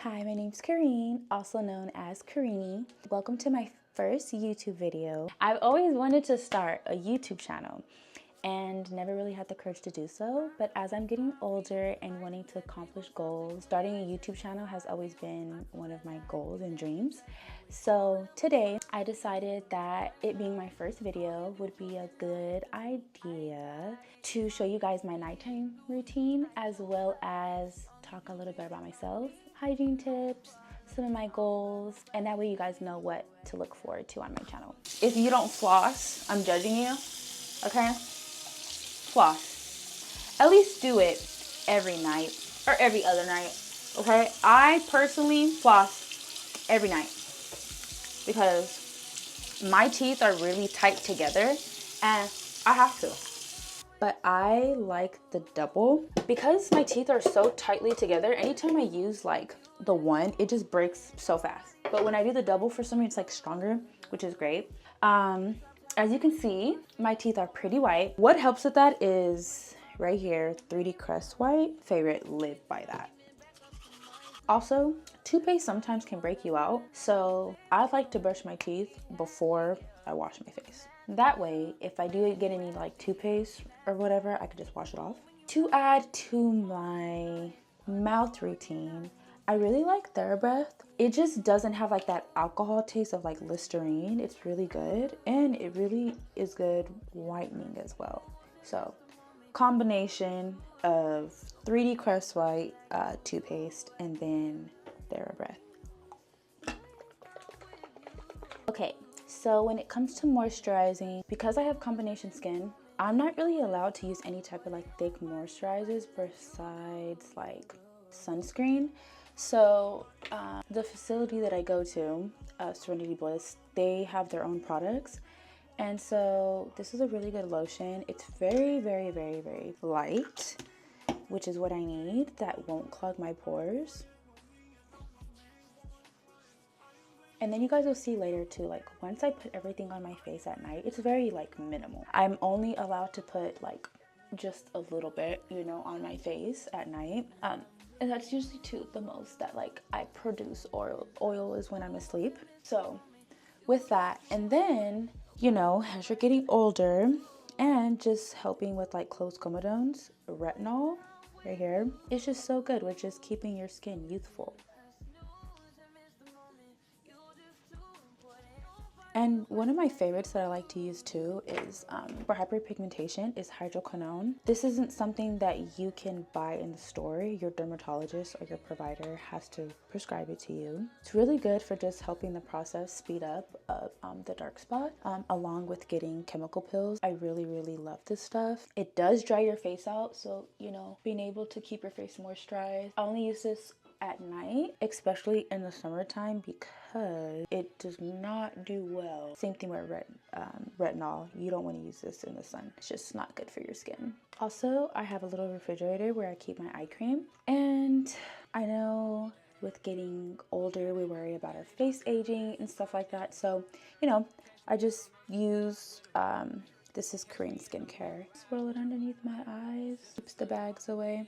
Hi, my name's Kareen, also known as Karini. Welcome to my first YouTube video. I've always wanted to start a YouTube channel and never really had the courage to do so, but as I'm getting older and wanting to accomplish goals, starting a YouTube channel has always been one of my goals and dreams. So today I decided that it being my first video would be a good idea to show you guys my nighttime routine, as well as talk a little bit about myself, hygiene tips, some of my goals, and that way you guys know what to look forward to on my channel. If you don't floss, I'm judging you, okay? Floss. At least do it every night or every other night, okay? I personally floss every night because my teeth are really tight together and I have to. But I like the double because my teeth are so tightly together. Anytime I use like the one, it just breaks so fast. But when I do the double, for some reason it's like stronger, which is great. As you can see, my teeth are pretty white. What helps with that is right here, 3D Crest White. Favorite, live by that. Also, toothpaste sometimes can break you out, so I like to brush my teeth before I wash my face. That way, if I do get any like toothpaste or whatever, I can just wash it off. To add to my mouth routine, I really like TheraBreath. It just doesn't have like that alcohol taste of like Listerine. It's really good, and it really is good whitening as well. So, combination of 3D Crest White toothpaste and then TheraBreath. Okay, so when it comes to moisturizing, because I have combination skin, I'm not really allowed to use any type of like thick moisturizers besides like sunscreen. So the facility that I go to, Serenity Bliss, they have their own products. And so this is a really good lotion. It's very, very, very, very light, which is what I need. That won't clog my pores. And then you guys will see later too, like once I put everything on my face at night, it's very like minimal. I'm only allowed to put like just a little bit, you know, on my face at night. And that's usually too the most that like I produce oil. Oil is when I'm asleep. So with that, and then, you know, as you're getting older and just helping with like closed comedones, retinol right here, it's just so good with just keeping your skin youthful. And one of my favorites that I like to use too is for hyperpigmentation is hydroquinone. This isn't something that you can buy in the store. Your dermatologist or your provider has to prescribe it to you. It's really good for just helping the process speed up of the dark spot, along with getting chemical pills. I really, really love this stuff. It does dry your face out, so, you know, being able to keep your face moisturized. I only use this at night, especially in the summertime, because it does not do well. Same thing with retinol. You don't want to use this in the sun. It's just not good for your skin. Also, I have a little refrigerator where I keep my eye cream. And I know with getting older, we worry about our face aging and stuff like that. So, you know, I just use, this is Korean skincare. Swirl it underneath my eyes, keeps the bags away.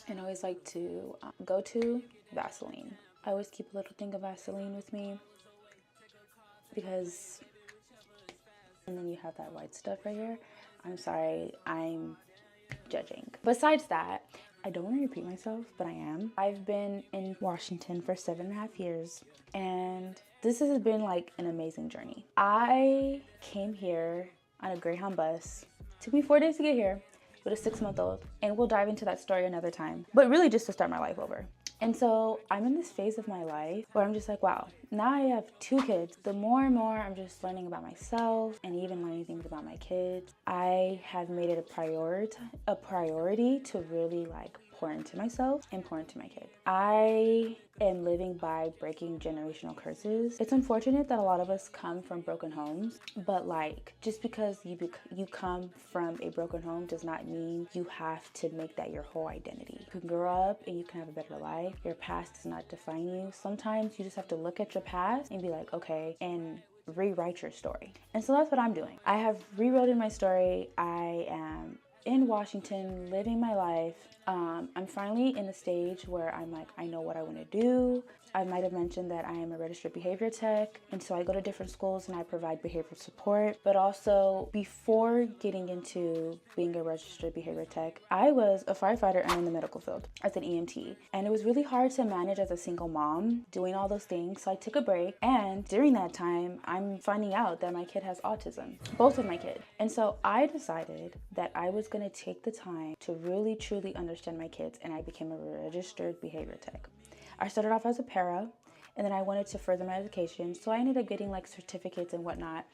And I always like to go to Vaseline. I always keep a little thing of Vaseline with me because, and then you have that white stuff right here. I'm sorry, I'm judging. Besides that, I don't want to repeat myself, but I am. I've been in Washington for 7.5 years, and this has been like an amazing journey. I came here on a Greyhound bus. Took me 4 days to get here with a 6-month-old, and we'll dive into that story another time, but really just to start my life over. And so I'm in this phase of my life where I'm just like, wow, now I have 2 kids. The more and more I'm just learning about myself and even learning things about my kids, I have made it a priority to really like pour into myself and pour into my kids. I am living by breaking generational curses. It's unfortunate that a lot of us come from broken homes, but like just because you come from a broken home does not mean you have to make that your whole identity. You can grow up and you can have a better life. Your past does not define you. Sometimes you just have to look at your past and be like, okay, and rewrite your story. And so that's what I'm doing. I have rewritten my story. I am in Washington, living my life. I'm finally in a stage where I'm like, I know what I want to do. I might have mentioned that I am a registered behavior tech, and so I go to different schools and I provide behavioral support. But also, before getting into being a registered behavior tech, I was a firefighter and in the medical field as an EMT. And it was really hard to manage as a single mom doing all those things. So I took a break, and during that time, I'm finding out that my kid has autism, both of my kids. And so I decided that I was going to take the time to really truly understand my kids, and I became a registered behavior tech. I started off as a para, and then I wanted to further my education, so I ended up getting like certificates and whatnot.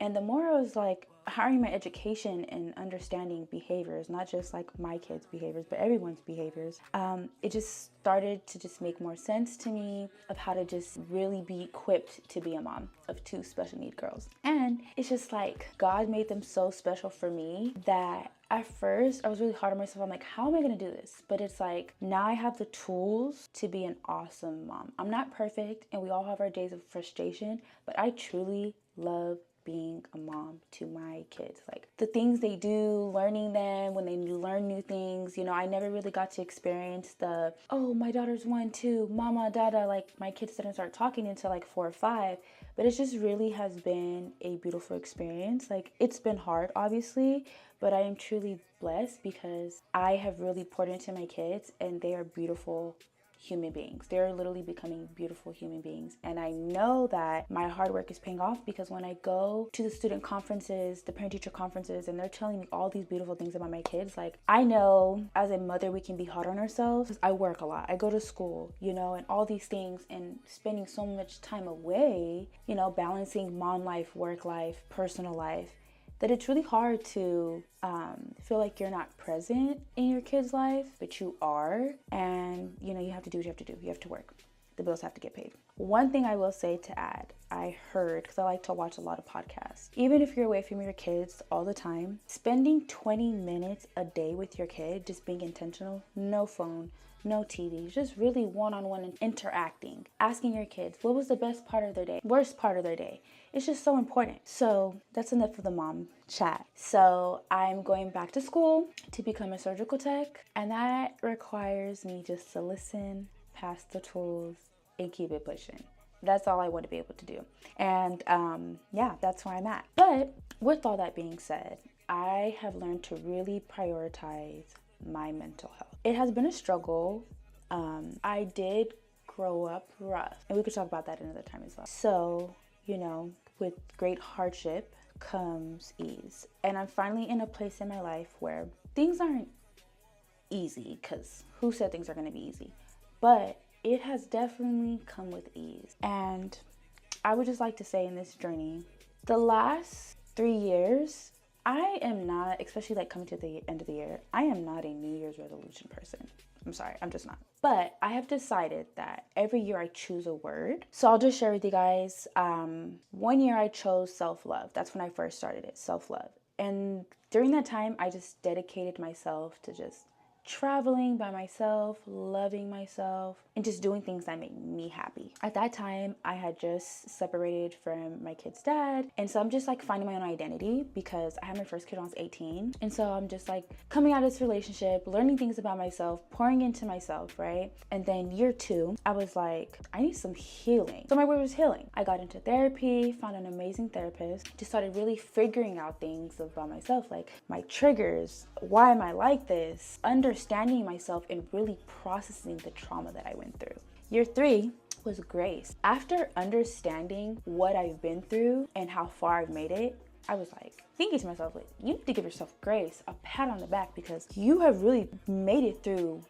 And the more I was like hiring my education and understanding behaviors, not just like my kids' behaviors, but everyone's behaviors, it just started to just make more sense to me of how to just really be equipped to be a mom of 2 special need girls. And it's just like God made them so special for me that at first, I was really hard on myself. I'm like, how am I going to do this? But it's like, now I have the tools to be an awesome mom. I'm not perfect, and we all have our days of frustration, but I truly love being a mom to my kids. Like the things they do, learning them when they learn new things. You know, I never really got to experience the, oh, my daughter's 1, 2, mama, dada. Like my kids didn't start talking until like 4 or 5. But it just really has been a beautiful experience. Like it's been hard, obviously, but I am truly blessed because I have really poured into my kids, and they are beautiful human beings. They're literally becoming beautiful human beings. And I know that my hard work is paying off, because when I go to the student conferences, the parent-teacher conferences, and they're telling me all these beautiful things about my kids, like I know as a mother we can be hard on ourselves. I work a lot. I go to school, you know, and all these things, and spending so much time away, you know, balancing mom life, work life, personal life, that it's really hard to feel like you're not present in your kid's life, but you are. And, you know, you have to do what you have to do. You have to work. The bills have to get paid. One thing I will say to add, I heard, because I like to watch a lot of podcasts, even if you're away from your kids all the time, spending 20 minutes a day with your kid, just being intentional, no phone, no TV, just really one-on-one and interacting, asking your kids, what was the best part of their day, worst part of their day? It's just so important. So that's enough of the mom chat. So I'm going back to school to become a surgical tech, and that requires me just to listen, pass the tools, and keep it pushing. That's all I want to be able to do. And yeah, that's where I'm at. But with all that being said, I have learned to really prioritize my mental health. It has been a struggle. I did grow up rough, and we could talk about that another time as well. So, you know, with great hardship comes ease. And I'm finally in a place in my life where things aren't easy, because who said things are going to be easy? But it has definitely come with ease. And I would just like to say in this journey, the last 3 years, I am not, especially like coming to the end of the year, I am not a New Year's resolution person. I'm sorry, I'm just not. But I have decided that every year I choose a word. So I'll just share with you guys. 1 year I chose self-love. That's when I first started it, self-love. And during that time, I just dedicated myself to just traveling by myself, loving myself, and just doing things that make me happy. At that time, I had just separated from my kid's dad, and so I'm just like finding my own identity, because I had my first kid when I was 18, and so I'm just like coming out of this relationship, learning things about myself, pouring into myself, right? And then year 2, I was like, I need some healing. So my word was healing. I got into therapy, found an amazing therapist, just started really figuring out things about myself, like my triggers, why am I like this, understanding myself, and really processing the trauma that I went through. Year 3 was grace. After understanding what I've been through and how far I've made it, I was like thinking to myself, like, you need to give yourself grace, a pat on the back, because you have really made it through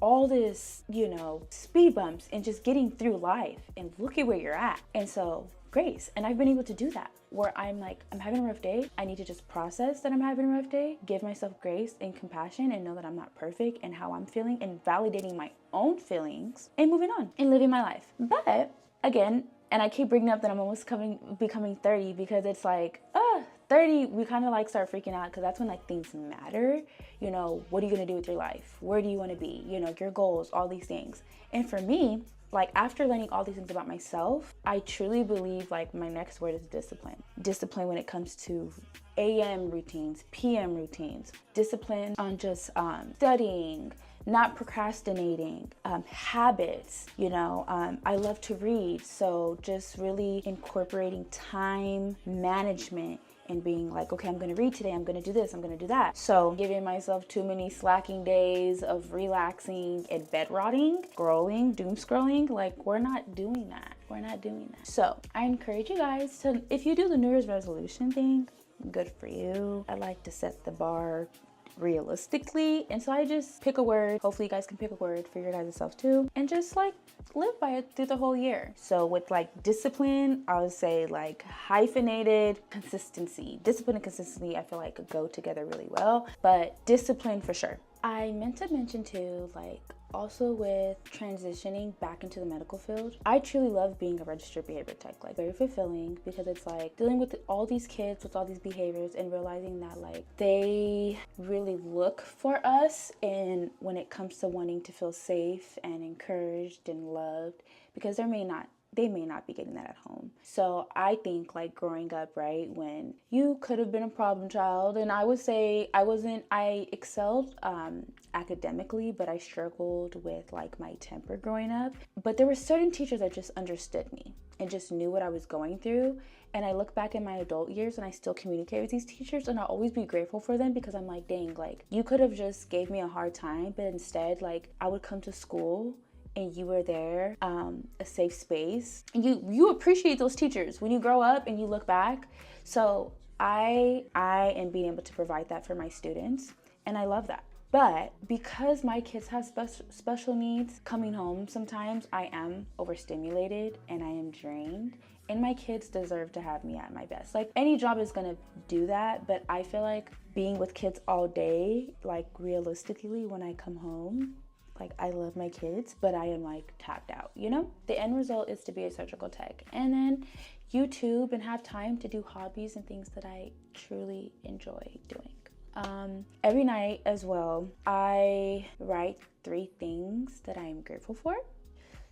all this, you know, speed bumps and just getting through life, and look at where you're at. And so grace. And I've been able to do that, where I'm like, I'm having a rough day. I need to just process that I'm having a rough day, give myself grace and compassion, and know that I'm not perfect and how I'm feeling, and validating my own feelings, and moving on and living my life. But again, and I keep bringing up that I'm almost becoming 30, because it's like, 30, we kind of like start freaking out, because that's when like things matter. You know, what are you going to do with your life? Where do you want to be? You know, your goals, all these things. And for me, like after learning all these things about myself, I truly believe like my next word is discipline. Discipline when it comes to AM routines, PM routines, discipline on just studying, not procrastinating, habits, you know, I love to read. So just really incorporating time management and being like, okay, I'm gonna read today, I'm gonna do this, I'm gonna do that. So giving myself too many slacking days of relaxing and bed rotting, scrolling, doom scrolling, like we're not doing that. We're not doing that. So I encourage you guys to, if you do the New Year's resolution thing, good for you. I like to set the bar realistically, and so I just pick a word. Hopefully you guys can pick a word for your guys' self too, and just like live by it through the whole year. So with like discipline, I would say like hyphenated consistency. Discipline and consistency I feel like go together really well, but discipline for sure. I meant to mention too, like also with transitioning back into the medical field, I truly love being a registered behavior tech. Like very fulfilling, because it's like dealing with all these kids with all these behaviors and realizing that like they really look for us, and when it comes to wanting to feel safe and encouraged and loved, because they may not be getting that at home. So I think like growing up, right, when you could have been a problem child, and I would say I excelled academically, but I struggled with like my temper growing up. But there were certain teachers that just understood me and just knew what I was going through. And I look back in my adult years and I still communicate with these teachers, and I'll always be grateful for them, because I'm like, dang, like you could have just gave me a hard time, but instead like I would come to school and you were there, a safe space. And you appreciate those teachers when you grow up and you look back. So I am being able to provide that for my students, and I love that. But because my kids have special needs, coming home sometimes I am overstimulated and I am drained. And my kids deserve to have me at my best. Like any job is gonna do that, but I feel like being with kids all day, like realistically when I come home, like I love my kids, but I am like tapped out, you know? The end result is to be a surgical tech and then YouTube and have time to do hobbies and things that I truly enjoy doing. Every night as well, I write 3 things that I am grateful for.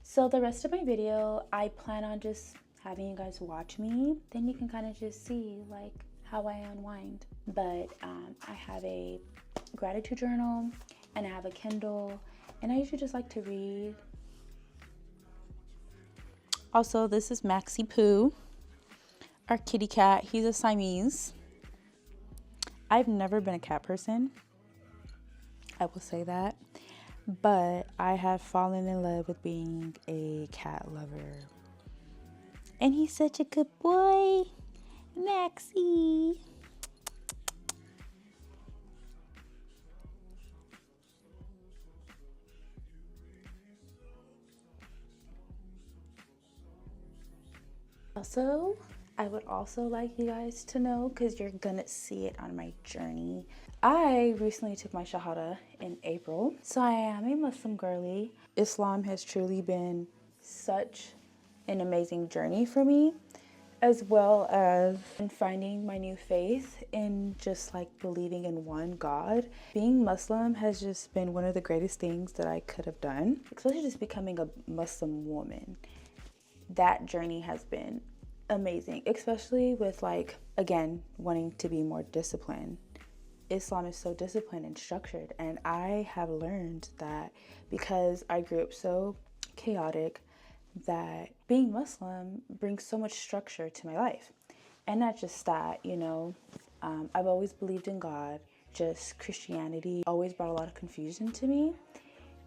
So the rest of my video, I plan on just having you guys watch me. Then you can kind of just see like how I unwind. But I have a gratitude journal and I have a Kindle. And I usually just like to read. Also, this is Maxie Poo, our kitty cat. He's a Siamese. I've never been a cat person, I will say that. But I have fallen in love with being a cat lover. And he's such a good boy, Maxie. Also, I would also like you guys to know, because you're gonna see it on my journey, I recently took my Shahada in April. So I am a Muslim girly. Islam has truly been such an amazing journey for me, as well as in finding my new faith in just like believing in one God. Being Muslim has just been one of the greatest things that I could have done, especially just becoming a Muslim woman. That journey has been amazing, especially with like, again, wanting to be more disciplined. Islam is so disciplined and structured, and I have learned that because I grew up so chaotic, that being Muslim brings so much structure to my life. And not just that, you know, I've always believed in God, just Christianity always brought a lot of confusion to me,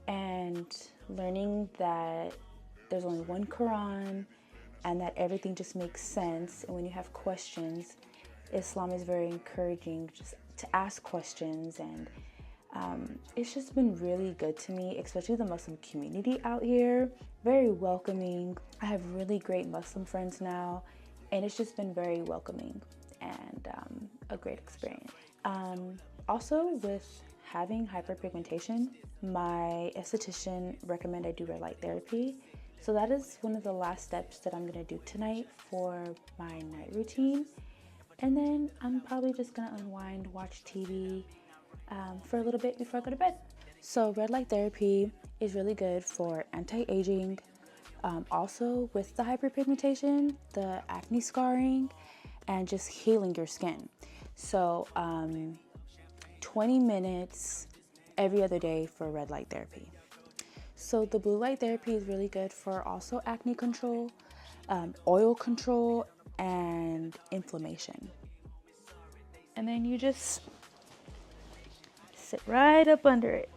and learning that there's only one Quran and that everything just makes sense. And when you have questions, Islam is very encouraging just to ask questions. And it's just been really good to me, especially the Muslim community out here. Very welcoming. I have really great Muslim friends now, and it's just been very welcoming and a great experience. Also, with having hyperpigmentation, my esthetician recommended I do red light therapy. So that is one of the last steps that I'm gonna do tonight for my night routine. And then I'm probably just gonna unwind, watch TV for a little bit before I go to bed. So red light therapy is really good for anti-aging, Also with the hyperpigmentation, the acne scarring, and just healing your skin. So 20 minutes every other day for red light therapy. So the blue light therapy is really good for also acne control, oil control, and inflammation. And then you just sit right up under it.